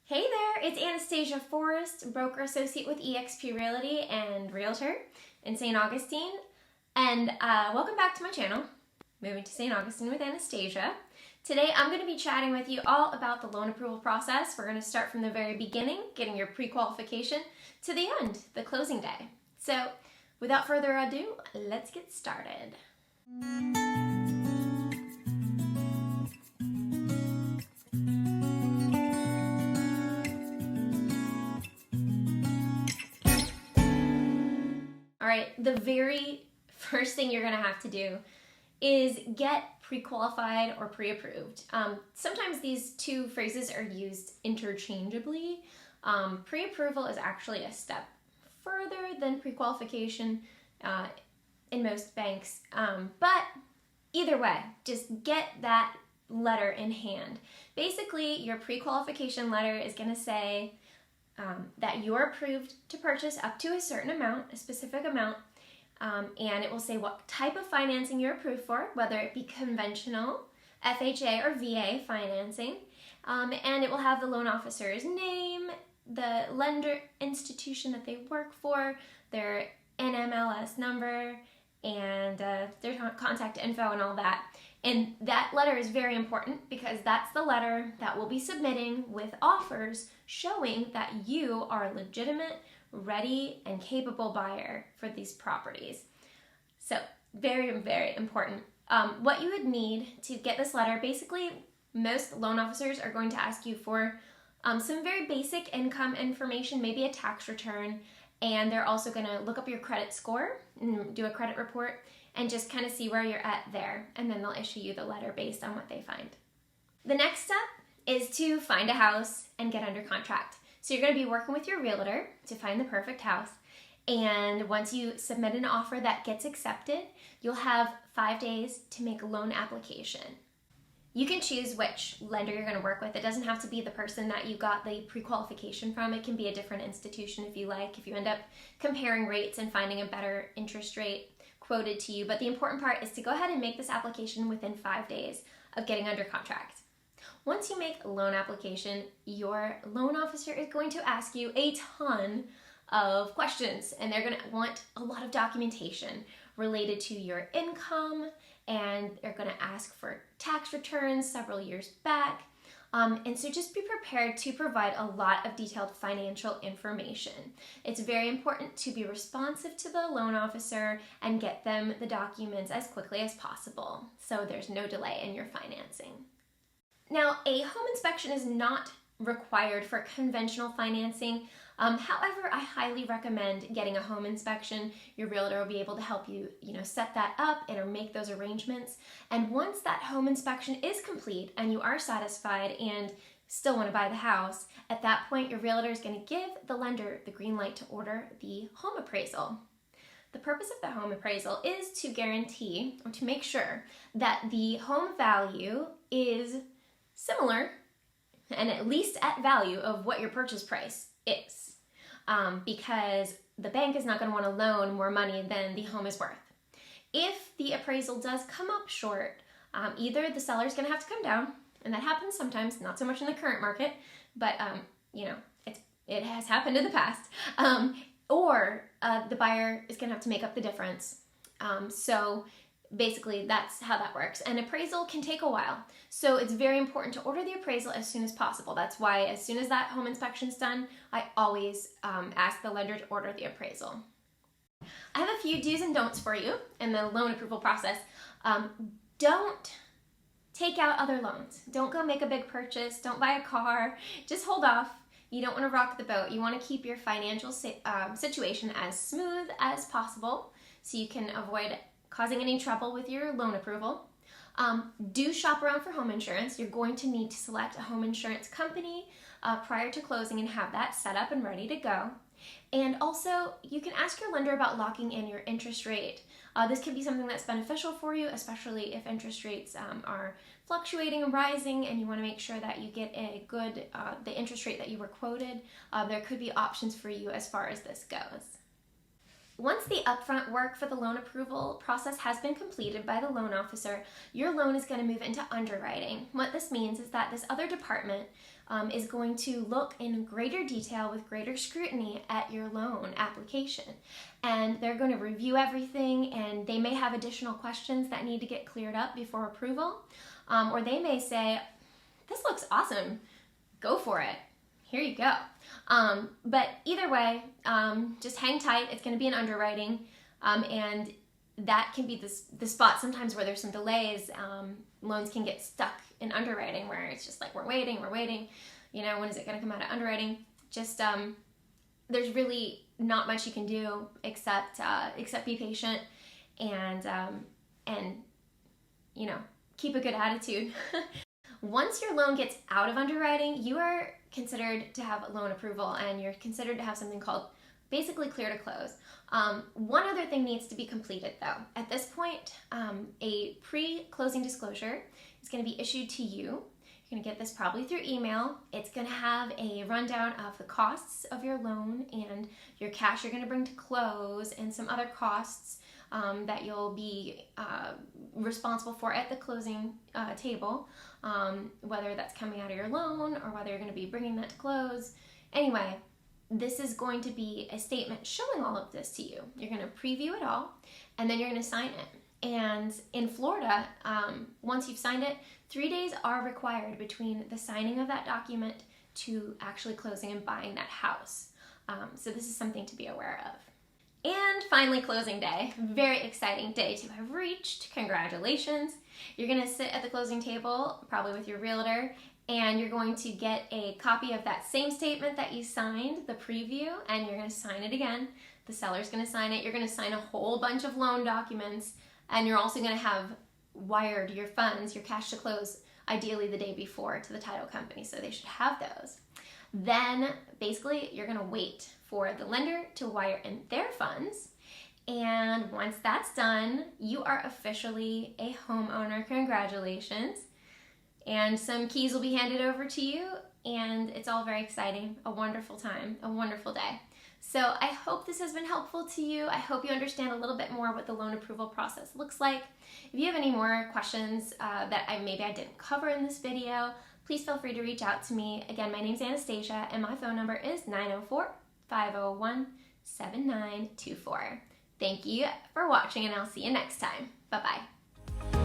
Hey there, it's Anastasia Forrest, broker associate with eXp Realty and realtor in St. Augustine. And welcome back to my channel, Moving to St. Augustine with Anastasia. Today I'm going to be chatting with you all about the loan approval process. We're going to start from the very beginning, getting your pre-qualification, to the end, the closing day. So without further ado, let's get started. All right, the very first thing you're gonna have to do is get pre-qualified or pre-approved. Sometimes these two phrases are used interchangeably. Pre-approval is actually a step further than pre-qualification in most banks. But either way, just get that letter in hand. Basically, your pre-qualification letter is gonna say that you're approved to purchase up to a certain amount, a specific amount, and it will say what type of financing you're approved for, whether it be conventional, FHA, or VA financing, and it will have the loan officer's name, the lender institution that they work for, their NMLS number, and their contact info and all that. And that letter is very important because that's the letter that we'll be submitting with offers showing that you are a legitimate, ready, and capable buyer for these properties. So very, very important. What you would need to get this letter, basically most loan officers are going to ask you for some very basic income information, maybe a tax return, and they're also going to look up your credit score and do a credit report and just kind of see where you're at there, and then they'll issue you the letter based on what they find. The next step is to find a house and get under contract. So you're going to be working with your realtor to find the perfect house, and once you submit an offer that gets accepted, you'll have 5 days to make a loan application. You can choose which lender you're going to work with. It doesn't have to be the person that you got the pre-qualification from. It can be a different institution if you like, if you end up comparing rates and finding a better interest rate quoted to you. But the important part is to go ahead and make this application within 5 days of getting under contract. Once you make a loan application, your loan officer is going to ask you a ton of questions, and they're going to want a lot of documentation related to your income, and they're going to ask for tax returns several years back. And so just be prepared to provide a lot of detailed financial information. It's very important to be responsive to the loan officer and get them the documents as quickly as possible so there's no delay in your financing. Now, a home inspection is not required for conventional financing. However, I highly recommend getting a home inspection. Your realtor will be able to help you, set that up and make those arrangements. And once that home inspection is complete and you are satisfied and still want to buy the house, at that point your realtor is going to give the lender the green light to order the home appraisal. The purpose of the home appraisal is to guarantee or to make sure that the home value is similar and at least at value of what your purchase price is, because the bank is not going to want to loan more money than the home is worth. If the appraisal does come up short, either the seller is going to have to come down, and that happens sometimes, not so much in the current market, but it has happened in the past, or the buyer is going to have to make up the difference. So basically, that's how that works. An appraisal can take a while, so it's very important to order the appraisal as soon as possible. That's why as soon as that home inspection's done, I always ask the lender to order the appraisal. I have a few do's and don'ts for you in the loan approval process. Don't take out other loans. Don't go make a big purchase. Don't buy a car. Just hold off. You don't want to rock the boat. You want to keep your financial situation as smooth as possible so you can avoid causing any trouble with your loan approval. Do shop around for home insurance. You're going to need to select a home insurance company prior to closing and have that set up and ready to go. And also, you can ask your lender about locking in your interest rate. This can be something that's beneficial for you, especially if interest rates are fluctuating and rising and you want to make sure that you get a good, the interest rate that you were quoted. There could be options for you as far as this goes. Once the upfront work for the loan approval process has been completed by the loan officer, your loan is going to move into underwriting. What this means is that this other department is going to look in greater detail with greater scrutiny at your loan application. And they're going to review everything, and they may have additional questions that need to get cleared up before approval. Or they may say, this looks awesome, go for it, here you go. But either way, just hang tight. It's going to be an underwriting, and that can be the spot sometimes where there's some delays. Loans can get stuck in underwriting where it's just like, we're waiting, when is it going to come out of underwriting? Just, there's really not much you can do except be patient and keep a good attitude. Once your loan gets out of underwriting, you are considered to have a loan approval, and you're considered to have something called basically clear to close. One other thing needs to be completed though. At this point, a pre-closing disclosure is going to be issued to you. You're going to get this probably through email. It's going to have a rundown of the costs of your loan and your cash you're going to bring to close, and some other costs that you'll be responsible for at the closing table, whether that's coming out of your loan or whether you're going to be bringing that to close. Anyway, this is going to be a statement showing all of this to you. You're going to preview it all, and then you're going to sign it. And in Florida, once you've signed it, 3 days are required between the signing of that document to actually closing and buying that house. So this is something to be aware of. And finally, closing day. Very exciting day to have reached. Congratulations. You're going to sit at the closing table, probably with your realtor, and you're going to get a copy of that same statement that you signed, the preview, and you're going to sign it again. The seller's going to sign it. You're going to sign a whole bunch of loan documents, and you're also going to have wired your funds, your cash to close, ideally the day before, to the title company, so they should have those. Then basically you're going to wait for the lender to wire in their funds, and once that's done, you are officially a homeowner. Congratulations. And some keys will be handed over to you, and it's all very exciting. A wonderful time, a wonderful day. So I hope this has been helpful to you. I hope you understand a little bit more what the loan approval process looks like. If you have any more questions that maybe I didn't cover in this video, please feel free to reach out to me. Again, my name's Anastasia, and my phone number is 904-501-7924. Thank you for watching, and I'll see you next time. Bye-bye.